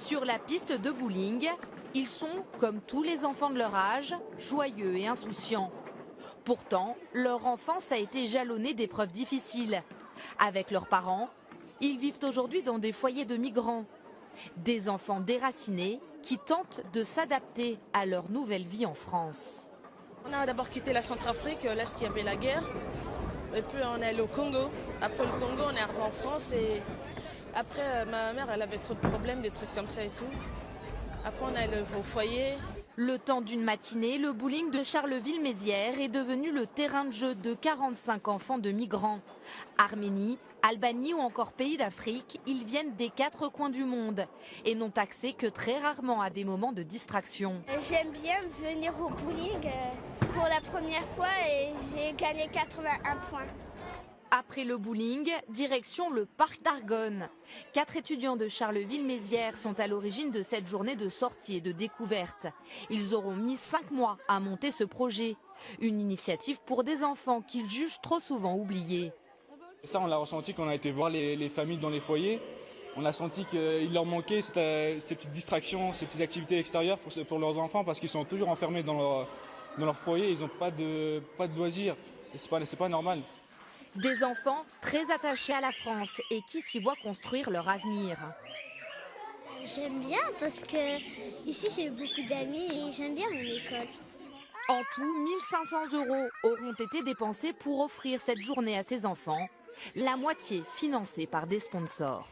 Sur la piste de bowling, ils sont, comme tous les enfants de leur âge, joyeux et insouciants. Pourtant, leur enfance a été jalonnée d'épreuves difficiles. Avec leurs parents, ils vivent aujourd'hui dans des foyers de migrants. Des enfants déracinés qui tentent de s'adapter à leur nouvelle vie en France. On a d'abord quitté la Centrafrique, là il y avait la guerre. Et puis on est allé au Congo. Après le Congo, on est arrivé en France et après ma mère elle avait trop de problèmes, des trucs comme ça et tout. Après on est allé au foyer. Le temps d'une matinée, le bowling de Charleville-Mézières est devenu le terrain de jeu de 45 enfants de migrants. Arménie, Albanie ou encore pays d'Afrique, ils viennent des 4 coins du monde et n'ont accès que très rarement à des moments de distraction. J'aime bien venir au bowling pour la première fois et j'ai gagné 81 points. Après le bowling, direction le parc d'Argonne. 4 étudiants de Charleville-Mézières sont à l'origine de cette journée de sortie et de découverte. Ils auront mis 5 mois à monter ce projet. Une initiative pour des enfants qu'ils jugent trop souvent oubliés. Ça, on l'a ressenti quand on a été voir les familles dans les foyers. On a senti qu'il leur manquait ces petites distractions, ces petites activités extérieures pour leurs enfants parce qu'ils sont toujours enfermés dans leur foyer. Ils n'ont pas de loisirs. Et c'est pas normal. Des enfants très attachés à la France et qui s'y voient construire leur avenir. J'aime bien parce que ici j'ai beaucoup d'amis et j'aime bien mon école. En tout, 1 500 € auront été dépensés pour offrir cette journée à ces enfants, la moitié financée par des sponsors.